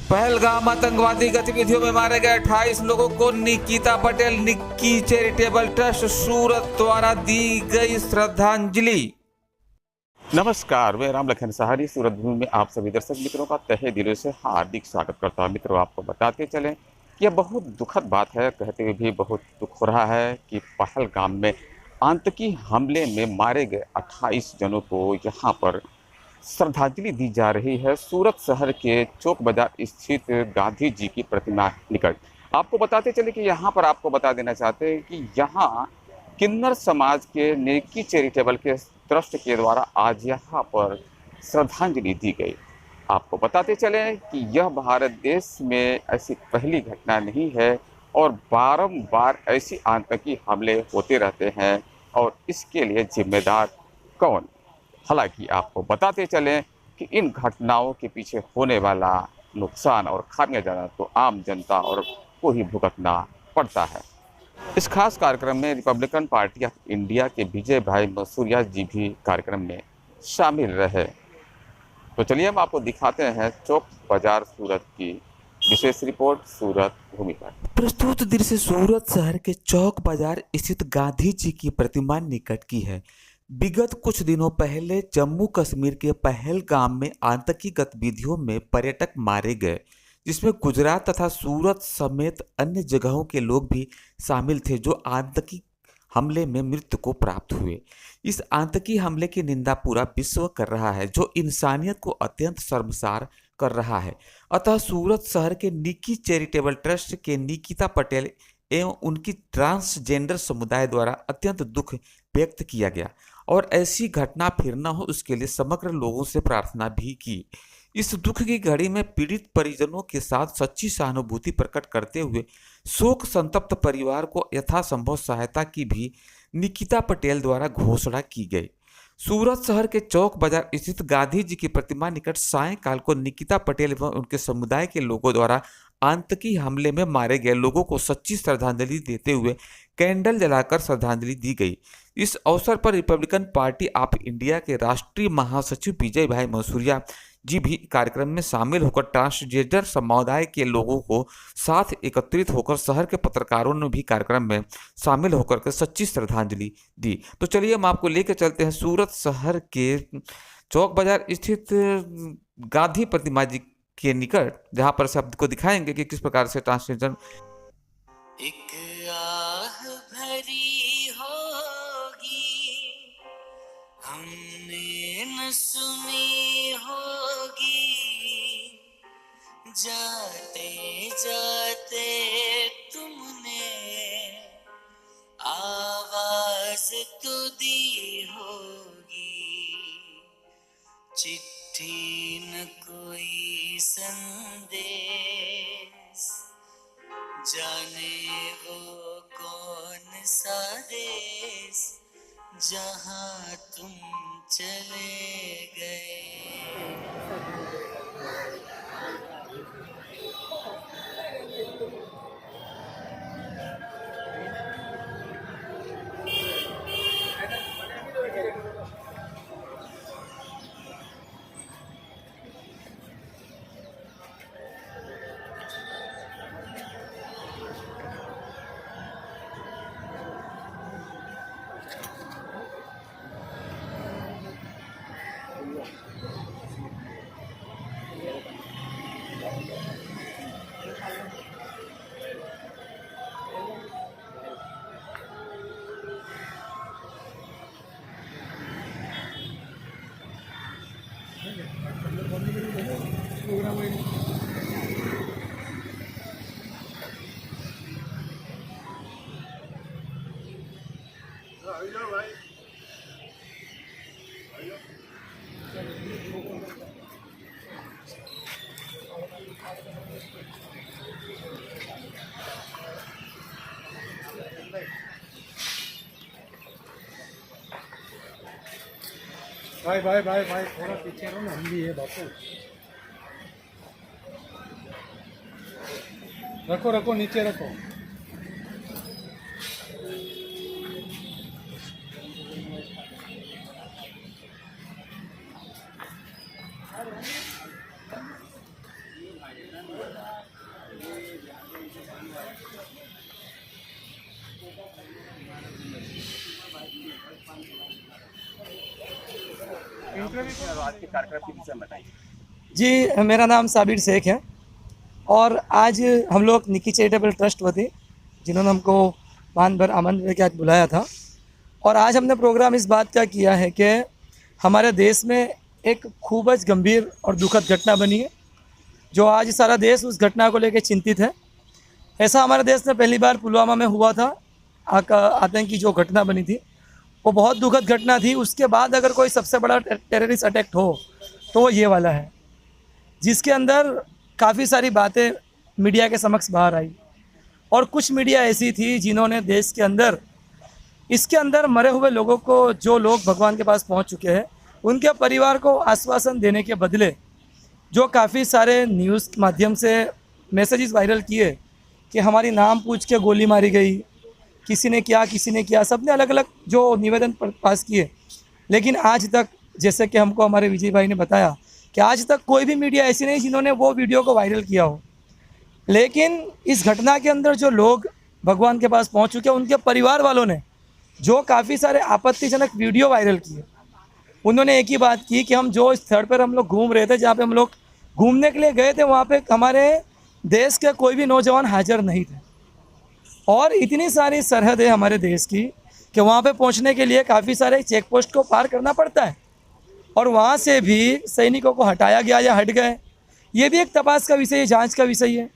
पहलगाम आतंकवादी गतिविधियों में मारे गए 28 लोगों को निकिता पटेल निक्की चैरिटेबल ट्रस्ट सूरत द्वारा दी गई श्रद्धांजलि। नमस्कार, मैं राम लखन सहारी सूरत भूमि में आप सभी दर्शक मित्रों का तहे दिलों से हार्दिक स्वागत करता हूं। मित्रों, आपको बताते चलें कि यह बहुत दुखद बात है, कहते हुए भी बहुत दुख हो रहा है कि पहलगाम में आतंकी हमले में मारे गए 28 जनों को यहां पर श्रद्धांजलि दी जा रही है सूरत शहर के चौक बाजार स्थित गांधी जी की प्रतिमा निकट। आपको बताते चले कि यहाँ पर आपको बता देना चाहते हैं कि यहाँ किन्नर समाज के नेकी चैरिटेबल के ट्रस्ट के द्वारा आज यहाँ पर श्रद्धांजलि दी गई। आपको बताते चले कि यह भारत देश में ऐसी पहली घटना नहीं है और बारंबार ऐसी आतंकी हमले होते रहते हैं और इसके लिए जिम्मेदार कौन। हालांकि आपको बताते चलें कि इन घटनाओं के पीछे होने वाला नुकसान और खामियाजा तो आम जनता और को ही भुगतना पड़ता है। इस खास कार्यक्रम में रिपब्लिकन पार्टी ऑफ इंडिया के विजय भाई मसूरिया जी भी कार्यक्रम में शामिल रहे। तो चलिए हम आपको दिखाते हैं चौक बाजार सूरत की विशेष रिपोर्ट सूरत भूमि पर। प्रस्तुत दृश्य सूरत शहर के चौक बाजार स्थित गांधी जी की प्रतिमा निकट की है। विगत कुछ दिनों पहले जम्मू कश्मीर के पहलगाम में आतंकी गतिविधियों में पर्यटक मारे गए, जिसमें गुजरात तथा सूरत समेत अन्य जगहों के लोग भी शामिल थे जो आतंकी हमले में मृत्यु को प्राप्त हुए। इस आतंकी हमले की निंदा पूरा विश्व कर रहा है, जो इंसानियत को अत्यंत शर्मसार कर रहा है। अतः सूरत शहर के निकी चैरिटेबल ट्रस्ट के निकिता पटेल एवं उनकी ट्रांसजेंडर समुदाय द्वारा अत्यंत दुख व्यक्त किया गया और ऐसी घटना फिर न हो उसके लिए समग्र लोगों से प्रार्थना भी की। इस दुख की घड़ी में पीड़ित परिजनों के साथ सच्ची सहानुभूति प्रकट करते हुए शोक संतप्त परिवार को यथासंभव सहायता की भी निकिता पटेल द्वारा घोषणा की गई। सूरत शहर के चौक बाजार स्थित गांधी जी की प्रतिमा निकट सायंकाल को निकिता पटेल एवं उनके समुदाय के लोगों द्वारा आतंकी हमले में मारे गए लोगों को सच्ची श्रद्धांजलि देते हुए कैंडल जलाकर श्रद्धांजलि दी गई। इस अवसर पर रिपब्लिकन पार्टी ऑफ इंडिया के राष्ट्रीय महासचिव विजय भाई मसूरिया जी भी कार्यक्रम में शामिल होकर ट्रांसजेंडर समुदाय के लोगों को साथ एकत्रित होकर शहर के पत्रकारों ने भी कार्यक्रम में शामिल होकर के सच्ची श्रद्धांजलि दी। तो चलिए हम आपको लेकर चलते हैं सूरत शहर के चौक बाजार स्थित गांधी प्रतिमा जी के निकट, जहां पर शब्द को दिखाएंगे कि किस प्रकार से ट्रांसजेंडर एक आह भरी होगी हमने न सुनी होगी, जाते जाते तुमने आवाज तो दी होगी, चिट्ठी न कोई संदेश, जाने वो कौन सा देश जहां तुम चले गए। भाई भाई भाई भाई थोड़ा पीछे रहो ना, हम भी है बापू। रखो रखो, नीचे रखो। आज के कार्यक्रम के विषय में बताइए। जी, मेरा नाम साबिर शेख है और आज हम लोग निकी चैरिटेबल ट्रस्ट वती जिन्होंने हमको मान भर आमंत्रण के आज बुलाया था और आज हमने प्रोग्राम इस बात का किया है कि हमारे देश में एक खूब गंभीर और दुखद घटना बनी है जो आज सारा देश उस घटना को लेकर चिंतित है। ऐसा हमारे देश में पहली बार पुलवामा में हुआ था। आतंकी जो घटना बनी थी वो बहुत दुखद घटना थी। उसके बाद अगर कोई सबसे बड़ा टेररिस्ट अटैक हो तो वो ये वाला है, जिसके अंदर काफ़ी सारी बातें मीडिया के समक्ष बाहर आई और कुछ मीडिया ऐसी थी जिन्होंने देश के अंदर इसके अंदर मरे हुए लोगों को, जो लोग भगवान के पास पहुंच चुके हैं, उनके परिवार को आश्वासन देने के बदले जो काफ़ी सारे न्यूज़ के माध्यम से मैसेजेस वायरल किए कि हमारी नाम पूछ के गोली मारी गई, किसी ने किया, सबने अलग अलग जो निवेदन पास किए। लेकिन आज तक, जैसे कि हमको हमारे विजय भाई ने बताया, कि आज तक कोई भी मीडिया ऐसी नहीं जिन्होंने वो वीडियो को वायरल किया हो। लेकिन इस घटना के अंदर जो लोग भगवान के पास पहुंच चुके हैं, उनके परिवार वालों ने जो काफ़ी सारे आपत्तिजनक वीडियो वायरल किए, उन्होंने एक ही बात की कि हम जो इस स्थल पर हम लोग घूम रहे थे, जहाँ पे हम लोग घूमने के लिए गए थे, वहाँ पे हमारे देश के कोई भी नौजवान हाजिर नहीं थे और इतनी सारी सरहदें हमारे देश की कि वहाँ पे पहुँचने के लिए काफ़ी सारे चेक पोस्ट को पार करना पड़ता है और वहाँ से भी सैनिकों को हटाया गया या हट गए। ये भी एक तपास का विषय है, जांच का विषय है।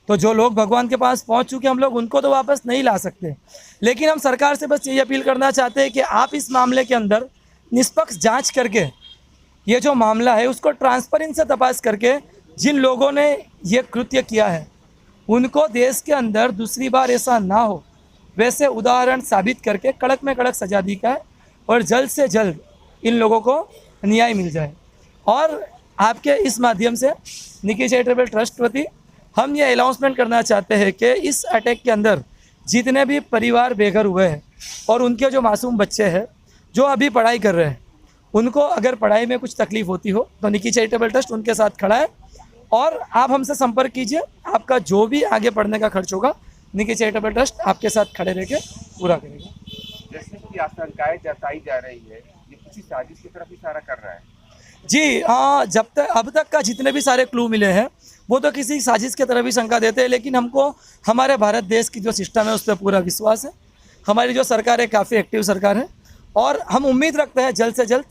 तो जो लोग भगवान के पास पहुँच चुके, हम लोग उनको तो वापस नहीं ला सकते, लेकिन हम सरकार से बस ये अपील करना चाहते हैं कि आप इस मामले के अंदर निष्पक्ष जाँच करके ये जो मामला है उसको ट्रांसपेरेंसी से तपास करके जिन लोगों ने ये कृत्य किया है उनको देश के अंदर दूसरी बार ऐसा ना हो वैसे उदाहरण साबित करके कड़क में कड़क सजा दी जाए और जल्द से जल्द इन लोगों को न्याय मिल जाए। और आपके इस माध्यम से निकी चैरिटेबल ट्रस्ट वती हम ये अनाउंसमेंट करना चाहते हैं कि इस अटैक के अंदर जितने भी परिवार बेघर हुए हैं और उनके जो मासूम बच्चे हैं जो अभी पढ़ाई कर रहे हैं, उनको अगर पढ़ाई में कुछ तकलीफ़ होती हो तो निकी चैरिटेबल ट्रस्ट उनके साथ खड़ा है और आप हमसे संपर्क कीजिए। आपका जो भी आगे पढ़ने का खर्च होगा निकी चैरिटेबल ट्रस्ट आपके साथ खड़े रह के पूरा करेगा। जैसे कि आशंकाएं जताई जा रही है, ये किसी साजिश की तरफ इशारा कर रहा है। जी हाँ, जब तक अब तक का जितने भी सारे क्लू मिले हैं वो तो किसी साजिश की तरफ ही शंका देते हैं, लेकिन हमको हमारे भारत देश की जो सिस्टम है उस पर पूरा विश्वास है। हमारी जो सरकार है काफ़ी एक्टिव सरकार है और हम उम्मीद रखते हैं जल्द से जल्द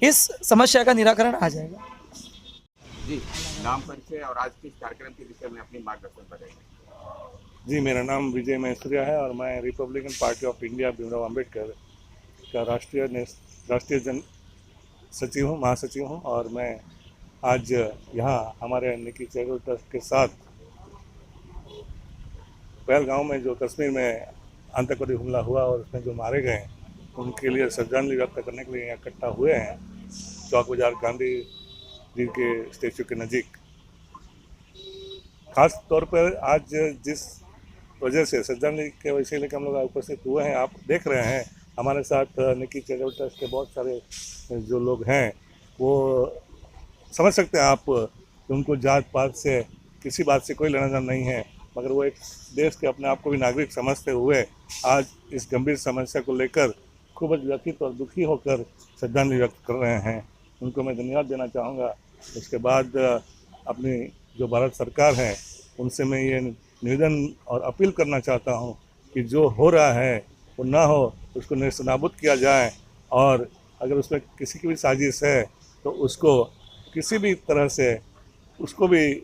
इस समस्या का निराकरण आ जाएगा। जी, नाम परिचय और आज के इस कार्यक्रम के विषय में अपनी मार्गदर्शन बताइए। जी, मेरा नाम विजय मैसूरिया है और मैं Republican party of India Bhimrao Ambedkar का राष्ट्रीय जन सचिव हूँ, महासचिव हूँ और मैं आज यहाँ हमारे निकी चैरिटेबल ट्रस्ट के साथ पहलगांव में जो कश्मीर में आतंकवादी हमला हुआ और उसमें जो मारे गए उनके लिए श्रद्धांजलि व्यक्त करने के लिए यहाँ इकट्ठा हुए हैं चौक बाजार गांधी जी के स्टेचू के नज़दीक। खास तौर पर आज जिस वजह से श्रद्धांजलि के वजह लेकर हम लोग उपस्थित हुए हैं, आप देख रहे हैं हमारे साथ निकी चैरिटेबल ट्रस्ट के बहुत सारे जो लोग हैं, वो समझ सकते हैं आप कि उनको जात पात से किसी बात से कोई लेना देना नहीं है, मगर वो एक देश के अपने आप को भी नागरिक समझते हुए आज इस गंभीर समस्या को लेकर खूब व्यथित और दुखी होकर श्रद्धांजलि व्यक्त कर रहे हैं। उनको मैं धन्यवाद देना चाहूँगा। उसके बाद अपनी जो भारत सरकार है उनसे मैं ये निवेदन और अपील करना चाहता हूँ कि जो हो रहा है वो ना हो, उसको नेस्तनाबूद किया जाए और अगर उसमें किसी की भी साजिश है तो उसको किसी भी तरह से उसको भी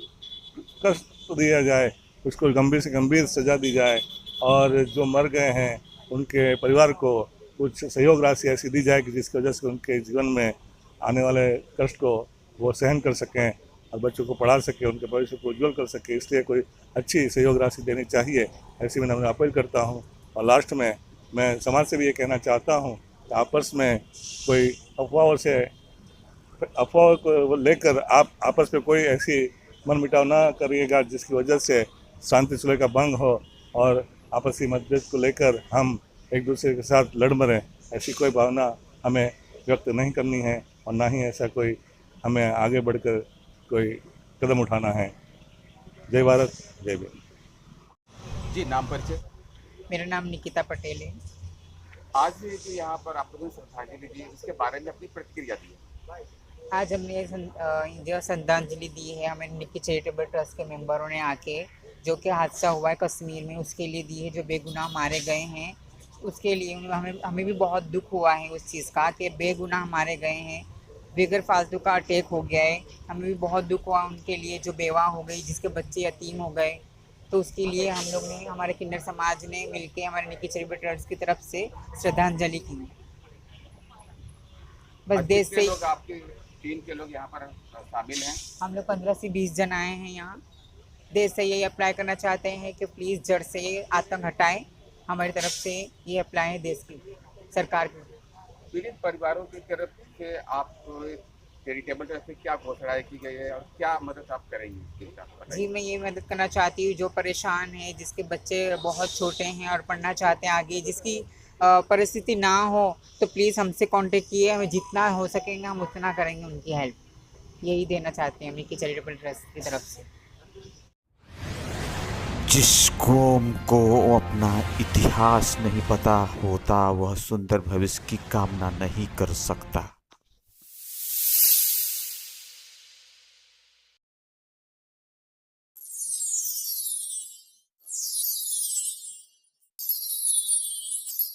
कष्ट दिया जाए, उसको गंभीर से गंभीर सज़ा दी जाए और जो मर गए हैं उनके परिवार को कुछ सहयोग राशि ऐसी दी जाए कि जिसकी वजह से उनके जीवन में आने वाले कष्ट को वो सहन कर सकें और बच्चों को पढ़ा सकें, उनके भविष्य को उज्ज्वल कर सके। इसलिए कोई अच्छी सहयोग राशि देनी चाहिए, ऐसी मैं अपील करता हूँ। और लास्ट में मैं समाज से भी ये कहना चाहता हूँ कि आपस में कोई अफवाह को लेकर आप आपस में कोई ऐसी मनमुटाव ना करिएगा जिसकी वजह से शांति सुलह का भंग हो और आपसी मतभेद को लेकर हम एक दूसरे के साथ लड़ मरें। ऐसी कोई भावना हमें व्यक्त नहीं करनी है और ना ही ऐसा कोई हमें आगे बढ़कर कोई कदम उठाना है। जय भारत, जय भीम। जी, नाम परिचय। मेरा नाम निकिता पटेल है। आज जो यहाँ पर आपने जो श्रद्धांजलि दी उसके बारे में अपनी प्रतिक्रिया दी है। आज हमने जो श्रद्धांजलि दी है हमें निकी चैरिटेबल ट्रस्ट के मेंबरों ने आके, जो कि हादसा हुआ है कश्मीर में उसके लिए दी है, जो बेगुनाह मारे गए हैं उसके लिए हमें भी बहुत दुख हुआ है उस चीज़ का कि बेगुनाह मारे गए हैं, बेगर फालतू का अटैक हो गया है। हमें भी बहुत दुख हुआ उनके लिए जो बेवा हो गई, जिसके बच्चे यतीम हो गए। तो उसके लिए हम लोग ने, हमारे किन्नर समाज ने मिलके हमारे निकी चैरिटेबल ट्रस्ट की तरफ से श्रद्धांजलि की। बस देश से लोग आपके टीम के लोग यहाँ पर शामिल हैं। हम लोग 15 से 20 जन आए हैं यहाँ। देश से यही अप्लाई करना चाहते हैं कि प्लीज़ जड़ से ये आतंक हटाएं। हमारी तरफ से ये अप्लाई है देश की सरकार की। पीड़ित परिवारों की तरफ से आप चैरिटेबल ट्रस्ट से क्या घोषणाएं की गई है और क्या मदद आप करेंगे? जी, मैं ये मदद करना चाहती हूँ जो परेशान है, जिसके बच्चे बहुत छोटे हैं और पढ़ना चाहते हैं आगे, जिसकी परिस्थिति ना हो तो प्लीज़ हमसे कांटेक्ट किए। हमें जितना हो सकेंगे हम उतना करेंगे उनकी हेल्प। यही देना चाहते हैं निकी चैरिटेबल ट्रस्ट की तरफ से। जिस कौम को अपना इतिहास नहीं पता होता वह सुंदर भविष्य की कामना नहीं कर सकता।